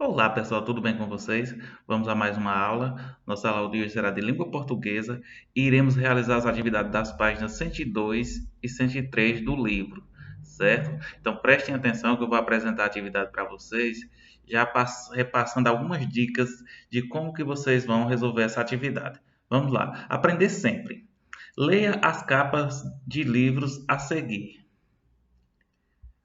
Olá pessoal, tudo bem com vocês? Vamos a mais uma aula. Nossa aula de hoje será de língua portuguesa e iremos realizar as atividades das páginas 102 e 103 do livro, certo? Então prestem atenção que eu vou apresentar a atividade para vocês, já repassando algumas dicas de como que vocês vão resolver essa atividade. Vamos lá, aprender sempre. Leia as capas de livros a seguir.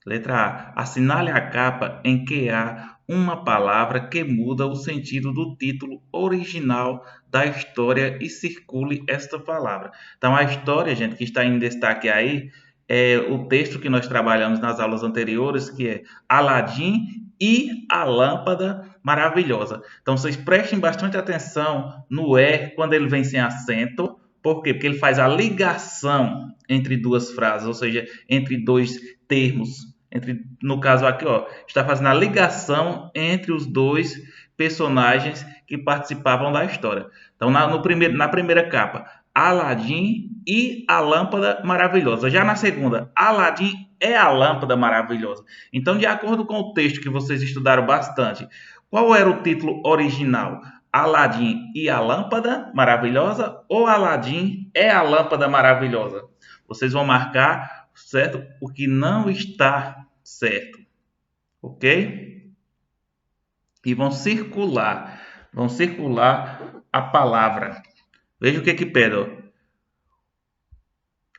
Letra A. Assinale a capa em que há uma palavra que muda o sentido do título original da história e circule esta palavra. Então, a história, gente, que está em destaque aí, é o texto que nós trabalhamos nas aulas anteriores, que é Aladim e a Lâmpada Maravilhosa. Então, vocês prestem bastante atenção no E quando ele vem sem acento. Por quê? Porque ele faz a ligação entre duas frases, ou seja, entre dois termos. No caso aqui, ó, está fazendo a ligação entre os dois personagens que participavam da história. Então, na primeira capa, Aladim e a Lâmpada Maravilhosa. Já na segunda, Aladim é a Lâmpada Maravilhosa. Então, de acordo com o texto que vocês estudaram bastante, qual era o título original? Aladim e a Lâmpada Maravilhosa ou Aladim é a Lâmpada Maravilhosa? Vocês vão marcar, certo? O que não está certo, ok? E vão circular a palavra. Veja o que pede, ó.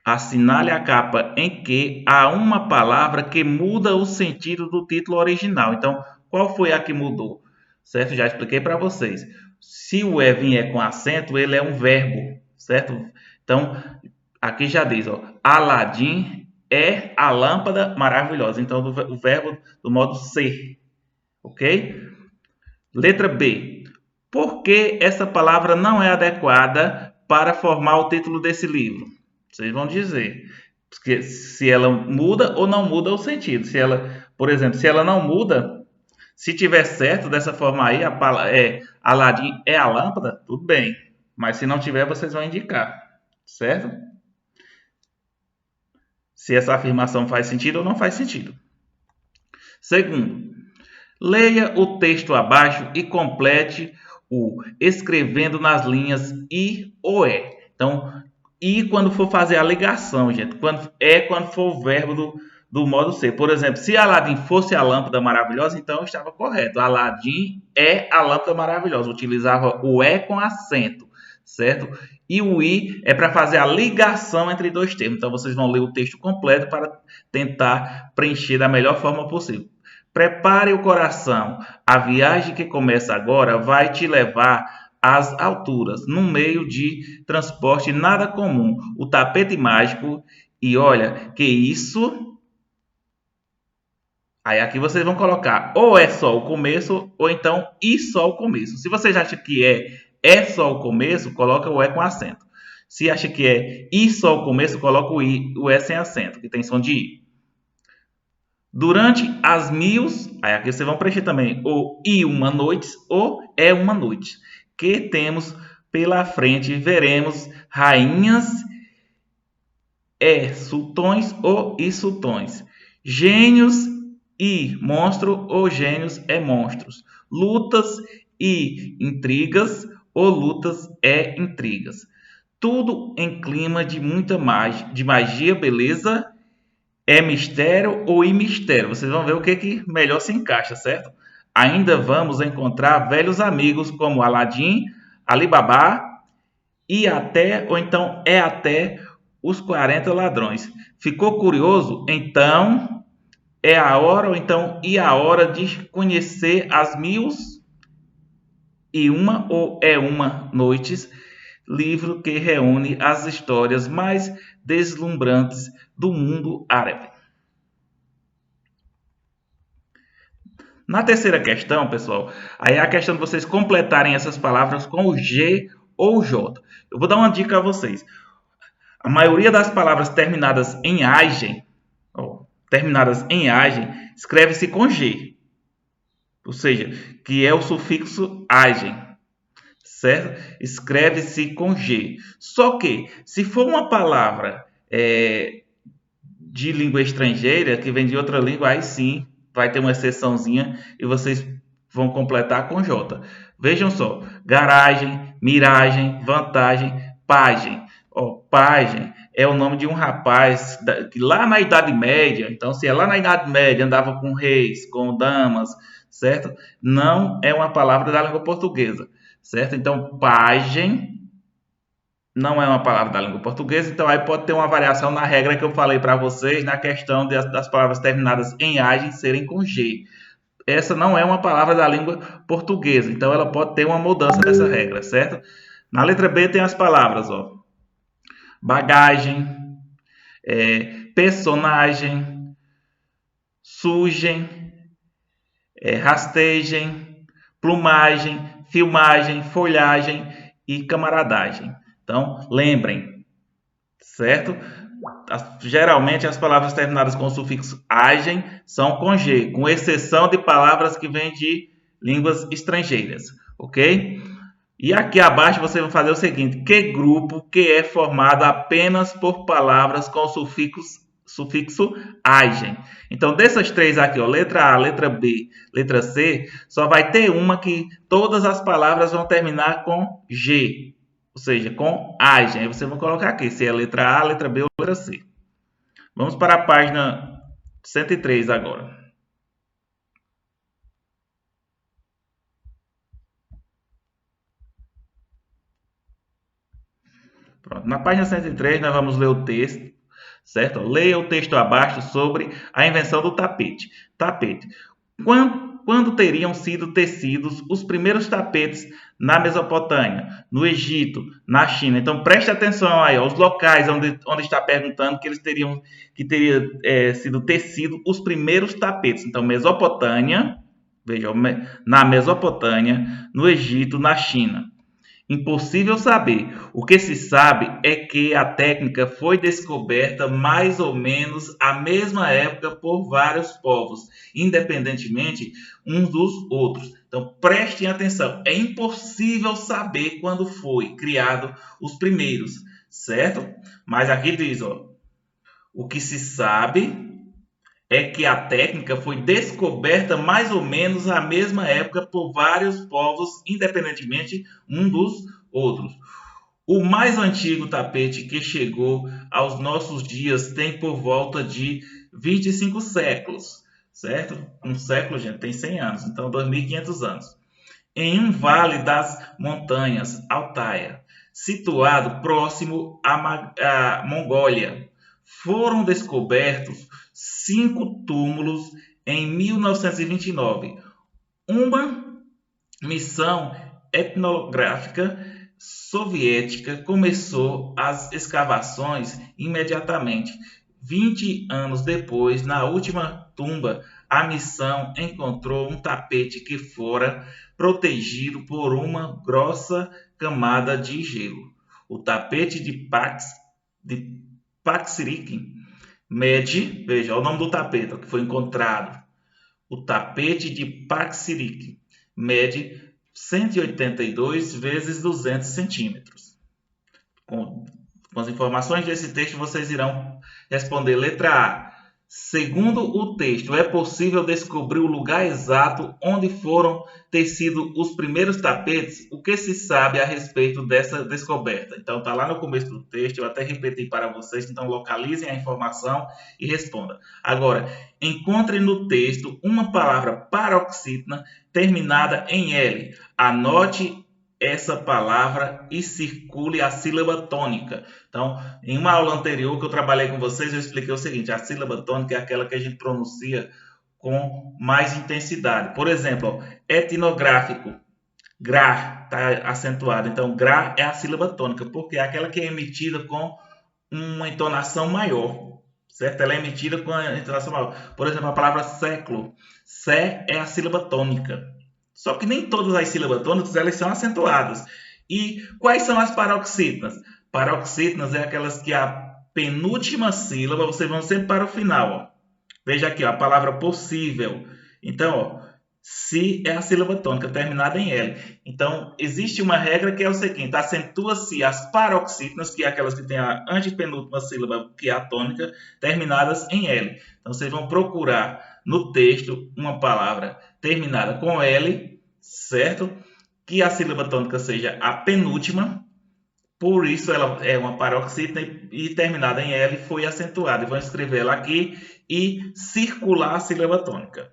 Assinale a capa em que há uma palavra que muda o sentido do título original. Então, qual foi a que mudou? Certo? Já expliquei para vocês. Se o E vier com acento, ele é um verbo, certo? Então, aqui já diz, ó, Aladim é a lâmpada maravilhosa. Então, o verbo do modo ser, ok? Letra B. Por que essa palavra não é adequada para formar o título desse livro? Vocês vão dizer. Porque se ela muda ou não muda o sentido. Se ela, por exemplo, se ela não muda, se tiver certo dessa forma aí, Aladim é a lâmpada, tudo bem. Mas se não tiver, vocês vão indicar, certo? Se essa afirmação faz sentido ou não faz sentido. Segundo, leia o texto abaixo e complete o escrevendo nas linhas I ou E. Então, I quando for fazer a ligação, gente. Quando for o verbo do modo ser. Por exemplo, se Aladim fosse a lâmpada maravilhosa, então estava correto. Aladim é a lâmpada maravilhosa. Utilizava o E com acento, certo? E o I é para fazer a ligação entre dois termos. Então, vocês vão ler o texto completo para tentar preencher da melhor forma possível. Prepare o coração. A viagem que começa agora vai te levar às alturas, num meio de transporte nada comum. O tapete mágico. E olha, que isso. Aí aqui vocês vão colocar ou é só o começo, ou então e só o começo. Se vocês acham que é só o começo, coloca o E com acento. Se acha que é e só o começo, coloca o E sem acento, que tem som de I. Durante as mil, aí aqui vocês vão preencher também o e uma noite ou é uma noite. Que temos pela frente, veremos rainhas sultões ou e sultões. Gênios e monstro ou gênios é monstros. Lutas e intrigas ou lutas é intrigas. Tudo em clima de muita magia, beleza é mistério ou mistério. Vocês vão ver o que melhor se encaixa, certo? Ainda vamos encontrar velhos amigos como Aladim, Alibaba e até, ou então é até os 40 ladrões. Ficou curioso? Então é a hora, ou então e a hora de conhecer as mil e uma ou é uma noites, livro que reúne as histórias mais deslumbrantes do mundo árabe. Na terceira questão, pessoal, aí é a questão de vocês completarem essas palavras com o G ou o J. Eu vou dar uma dica a vocês. A maioria das palavras terminadas em agem, escreve-se com G. Ou seja, que é o sufixo agem, certo? Escreve-se com G. Só que, se for uma palavra de língua estrangeira, que vem de outra língua, aí sim vai ter uma exceçãozinha e vocês vão completar com J. Vejam só, garagem, miragem, vantagem, pagem. Ó, pagem é o nome de um rapaz que lá na Idade Média, então se é lá na Idade Média andava com reis, com damas, certo? Não é uma palavra da língua portuguesa, certo? Então, pagem não é uma palavra da língua portuguesa, então aí pode ter uma variação na regra que eu falei para vocês na questão das palavras terminadas em agem serem com G. Essa não é uma palavra da língua portuguesa, então ela pode ter uma mudança dessa regra, certo? Na letra B tem as palavras, ó, bagagem, personagem, sugem, rastejem, plumagem, filmagem, folhagem e camaradagem. Então, lembrem, certo? Geralmente as palavras terminadas com o sufixo agem são com G, com exceção de palavras que vêm de línguas estrangeiras, ok? E aqui abaixo você vai fazer o seguinte: que grupo que é formado apenas por palavras com o sufixo agem? Então, dessas três aqui, ó, letra A, letra B, letra C, só vai ter uma que todas as palavras vão terminar com G, ou seja, com agem. Aí você vai colocar aqui se é letra A, letra B ou letra C. Vamos para a página 103 agora. Pronto. Na página 103 nós vamos ler o texto, certo? Leia o texto abaixo sobre a invenção do tapete. Tapete. Quando teriam sido tecidos os primeiros tapetes na Mesopotâmia, no Egito, na China? Então preste atenção aí, ó, os locais onde está perguntando que teria sido tecido os primeiros tapetes. Então Mesopotâmia, veja, na Mesopotâmia, no Egito, na China. Impossível saber. O que se sabe é que a técnica foi descoberta mais ou menos à mesma época por vários povos, independentemente uns dos outros. Então prestem atenção. É impossível saber quando foi criado os primeiros, certo? Mas aqui diz, ó, o que se sabe é que a técnica foi descoberta mais ou menos à mesma época por vários povos, independentemente um dos outros. O mais antigo tapete que chegou aos nossos dias tem por volta de 25 séculos, certo? Um século, gente, tem 100 anos, então 2.500 anos. Em um vale das montanhas, Altaia, situado próximo à Mongólia, foram descobertos 5 túmulos em 1929. Uma missão etnográfica soviética começou as escavações imediatamente. 20 anos depois, na última tumba, a missão encontrou um tapete que fora protegido por uma grossa camada de gelo. O tapete de Paxirik mede, veja, o nome do tapete que foi encontrado. O tapete de Paxirik mede 182 vezes 200 centímetros. Com as informações desse texto, vocês irão responder letra A. Segundo o texto, é possível descobrir o lugar exato onde foram tecidos os primeiros tapetes? O que se sabe a respeito dessa descoberta? Então, está lá no começo do texto, eu até repeti para vocês, então localizem a informação e respondam. Agora, encontre no texto uma palavra paroxítona terminada em L. Anote essa palavra e circule a sílaba tônica. Então, em uma aula anterior que eu trabalhei com vocês, eu expliquei o seguinte: a sílaba tônica é aquela que a gente pronuncia com mais intensidade. Por exemplo, ó, etnográfico, gra, está acentuado. Então, gra é a sílaba tônica, porque é aquela que é emitida com uma entonação maior, certo? Ela é emitida com a entonação maior. Por exemplo, a palavra século, sé é a sílaba tônica. Só que nem todas as sílabas tônicas elas são acentuadas. E quais são as paroxítonas? Paroxítonas é aquelas que a penúltima sílaba, vocês vão sempre para o final. Ó. Veja aqui, ó, a palavra possível. Então, ó, si é a sílaba tônica terminada em L. Então, existe uma regra que é o seguinte: acentua-se as paroxítonas, que é aquelas que têm a antepenúltima sílaba, que é a tônica, terminadas em L. Então, vocês vão procurar no texto uma palavra terminada com L, certo? Que a sílaba tônica seja a penúltima, por isso ela é uma paroxítona e terminada em L foi acentuada. Vamos escrever ela aqui e circular a sílaba tônica.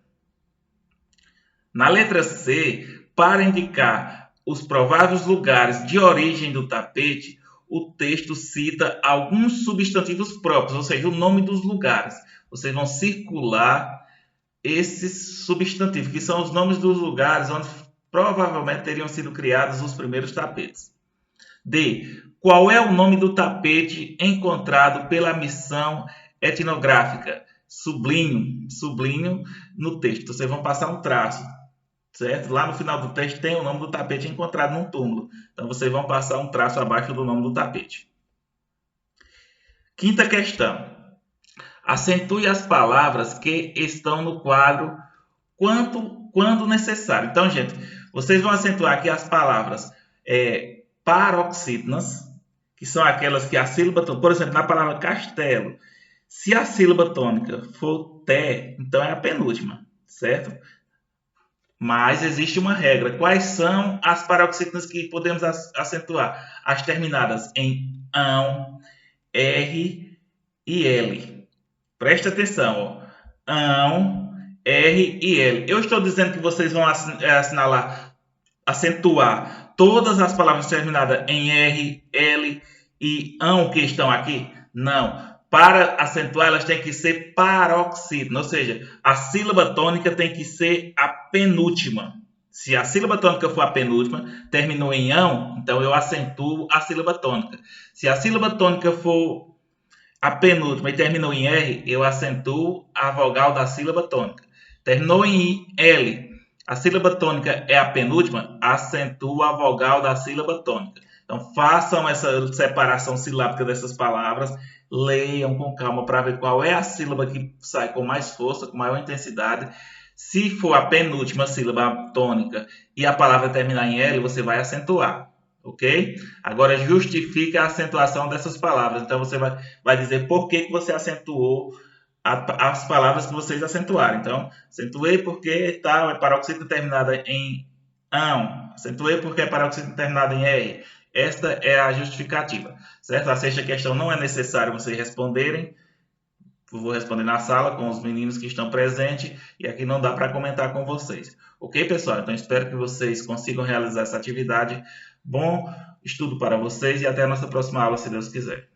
Na letra C, para indicar os prováveis lugares de origem do tapete, o texto cita alguns substantivos próprios, ou seja, o nome dos lugares. Vocês vão circular esses substantivos, que são os nomes dos lugares onde provavelmente teriam sido criados os primeiros tapetes. D. Qual é o nome do tapete encontrado pela missão etnográfica? Sublinho no texto. Vocês vão passar um traço, certo? Lá no final do texto tem o nome do tapete encontrado num túmulo. Então, vocês vão passar um traço abaixo do nome do tapete. Quinta questão. Acentue as palavras que estão no quadro quando necessário. Então, gente, vocês vão acentuar aqui as palavras paroxítonas, que são aquelas que a sílaba tônica, por exemplo, na palavra castelo, se a sílaba tônica for té, então é a penúltima, certo? Mas existe uma regra. Quais são as paroxítonas que podemos acentuar? As terminadas em ão, R e L. Presta atenção, ó. Ão, R e L. Eu estou dizendo que vocês vão acentuar todas as palavras terminadas em R, L e ão que estão aqui? Não. Para acentuar, elas têm que ser paroxítonas, ou seja, a sílaba tônica tem que ser a penúltima. Se a sílaba tônica for a penúltima, terminou em ão, então eu acentuo a sílaba tônica. Se a sílaba tônica for a penúltima e terminou em R, eu acentuo a vogal da sílaba tônica. Terminou em L, a sílaba tônica é a penúltima, acentuo a vogal da sílaba tônica. Então, façam essa separação silábica dessas palavras, leiam com calma para ver qual é a sílaba que sai com mais força, com maior intensidade. Se for a penúltima sílaba tônica e a palavra terminar em L, você vai acentuar, ok? Agora, justifica a acentuação dessas palavras. Então, você vai dizer por que você acentuou as palavras que vocês acentuaram. Então, acentuei porque tal é paroxítona terminada em ão. Acentuei porque é paroxítona terminada em R. Esta é a justificativa, certo? A sexta questão não é necessário vocês responderem. Eu vou responder na sala com os meninos que estão presentes e aqui não dá para comentar com vocês. Ok, pessoal? Então, espero que vocês consigam realizar essa atividade. Bom estudo para vocês e até a nossa próxima aula, se Deus quiser.